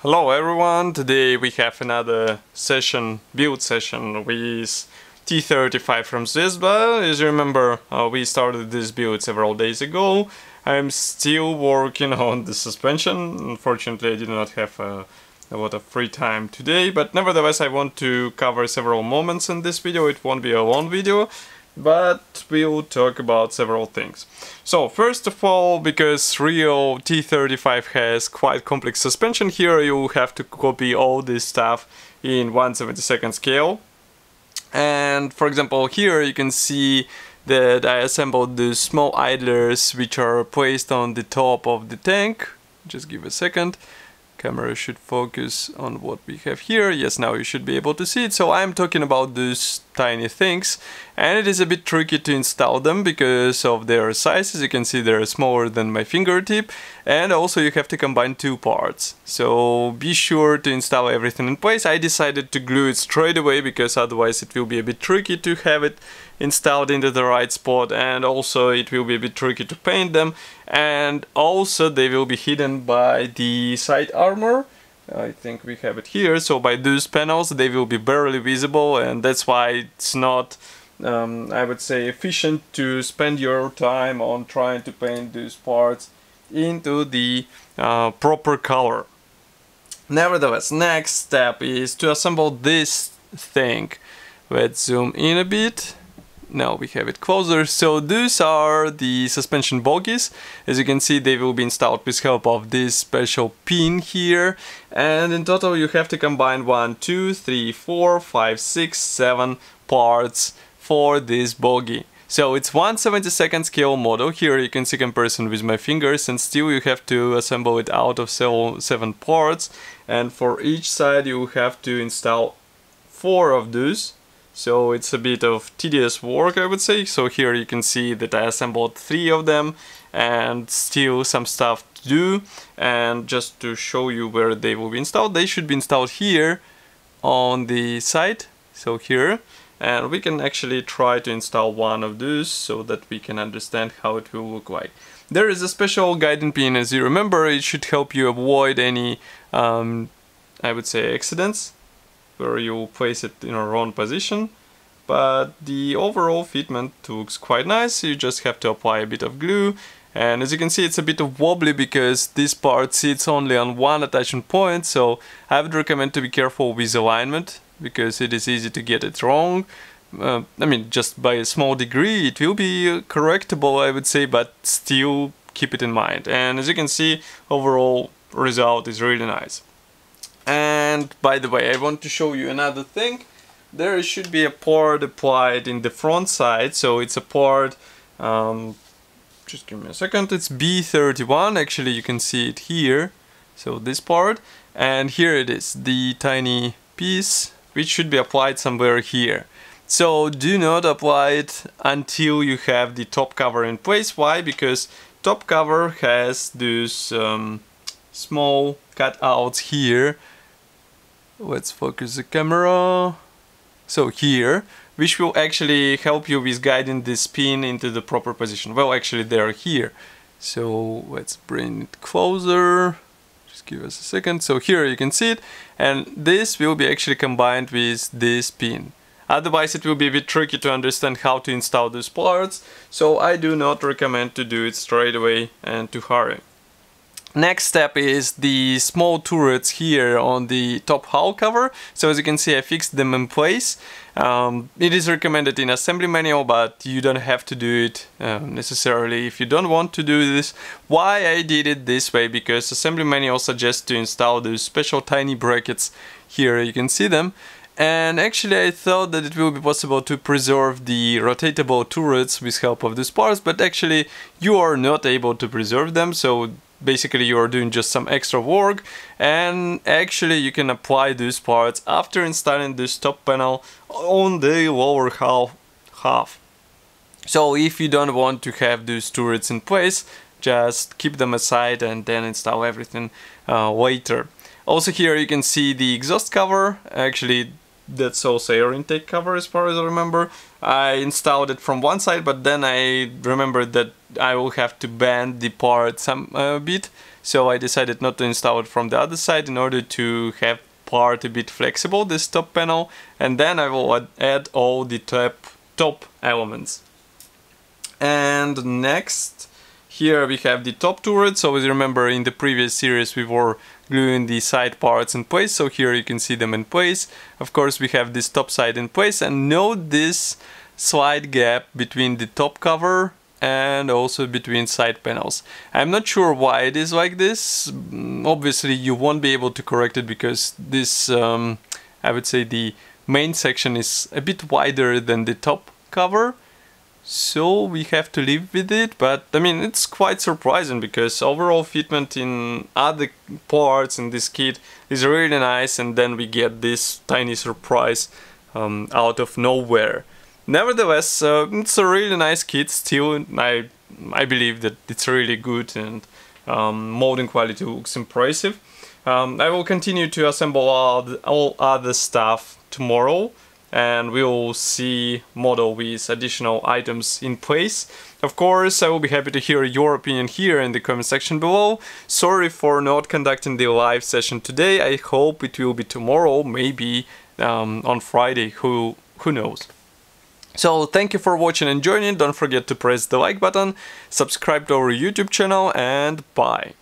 Hello everyone, today we have another build session with T-35 from Zvezda. As you remember, we started this build several days ago. I'm still working on the suspension. Unfortunately, I did not have a lot of free time today, but nevertheless I want to cover several moments in this video. It won't be a long video, but we'll talk about several things. So first of all, because real T-35 has quite complex suspension, here you have to copy all this stuff in 1/72 scale. And for example, here you can see that I assembled the small idlers which are placed on the top of the tank. Just give a second. Camera should focus on what we have here. Yes, now you should be able to see it. So I'm talking about these tiny things, and it is a bit tricky to install them because of their size. As you can see, they're smaller than my fingertip, and also you have to combine two parts. So be sure to install everything in place. I decided to glue it straight away because otherwise it will be a bit tricky to have it installed into the right spot, and also it will be a bit tricky to paint them, and also they will be hidden by the side armor. I think we have it here. So by those panels they will be barely visible, and that's why it's not I would say efficient to spend your time on trying to paint those parts into the proper color. Nevertheless, next step is to assemble this thing. Let's zoom in a bit. Now we have it closer. So these are the suspension bogies. As you can see, they will be installed with help of this special pin here, and in total you have to combine 1, 2, 3, 4, 5, 6, 7 parts for this bogie. So it's 1/72 scale model. Here you can see comparison with my fingers, and still you have to assemble it out of 7 parts, and for each side you have to install 4 of those. So it's a bit of tedious work, I would say. So here you can see that I assembled 3 of them, and still some stuff to do. And just to show you where they will be installed, they should be installed here on the side, so here. And we can actually try to install one of those so that we can understand how it will look like. There is a special guiding pin, as you remember. It should help you avoid any, I would say, accidents where you place it in a wrong position, but the overall fitment looks quite nice. You just have to apply a bit of glue, and as you can see it's a bit of wobbly because this part sits only on one attachment point, so I would recommend to be careful with alignment because it is easy to get it wrong. I mean, just by a small degree it will be correctable, I would say, but still keep it in mind. And as you can see, overall result is really nice. And by the way, I want to show you another thing. There should be a part applied in the front side, so it's a part, just give me a second, it's B31, actually you can see it here, so this part, and here it is, the tiny piece, which should be applied somewhere here. So do not apply it until you have the top cover in place. Why? Because top cover has these small cutouts here. Let's focus the camera. So here, which will actually help you with guiding this pin into the proper position. Well, actually they are here. So let's bring it closer. Just give us a second. So here you can see it, and this will be actually combined with this pin. Otherwise it will be a bit tricky to understand how to install these parts. So I do not recommend to do it straight away and to hurry. Next step is the small turrets here on the top hull cover. So as you can see, I fixed them in place. It is recommended in assembly manual, but you don't have to do it necessarily if you don't want to do this. Why I did it this way? Because assembly manual suggests to install those special tiny brackets here. You can see them. And actually I thought that it will be possible to preserve the rotatable turrets with help of these parts, but actually you are not able to preserve them. So basically you are doing just some extra work, and actually you can apply these parts after installing this top panel on the lower half. So if you don't want to have these turrets in place, just keep them aside and then install everything later. Also here you can see the exhaust cover. Actually that's also air intake cover as far as I remember. I installed it from one side, but then I remembered that I will have to bend the part some bit. so I decided not to install it from the other side in order to have part a bit flexible, this top panel, and then I will add all the top elements. And next, here we have the top turret. So as you remember, in the previous series we were gluing the side parts in place, so here you can see them in place. Of course we have this top side in place, and note this slight gap between the top cover and also between side panels. I'm not sure why it is like this. Obviously you won't be able to correct it because this, I would say the main section is a bit wider than the top cover. So we have to live with it, but I mean it's quite surprising because overall fitment in other parts in this kit is really nice, and then we get this tiny surprise out of nowhere. Nevertheless, it's a really nice kit still. I believe that it's really good, and molding quality looks impressive. I will continue to assemble all other stuff tomorrow, and we'll see model with additional items in place. Of course, I will be happy to hear your opinion here in the comment section below. Sorry for not conducting the live session today. I hope it will be tomorrow, maybe on Friday, who knows. So thank you for watching and joining. Don't forget to press the like button, subscribe to our YouTube channel, and bye.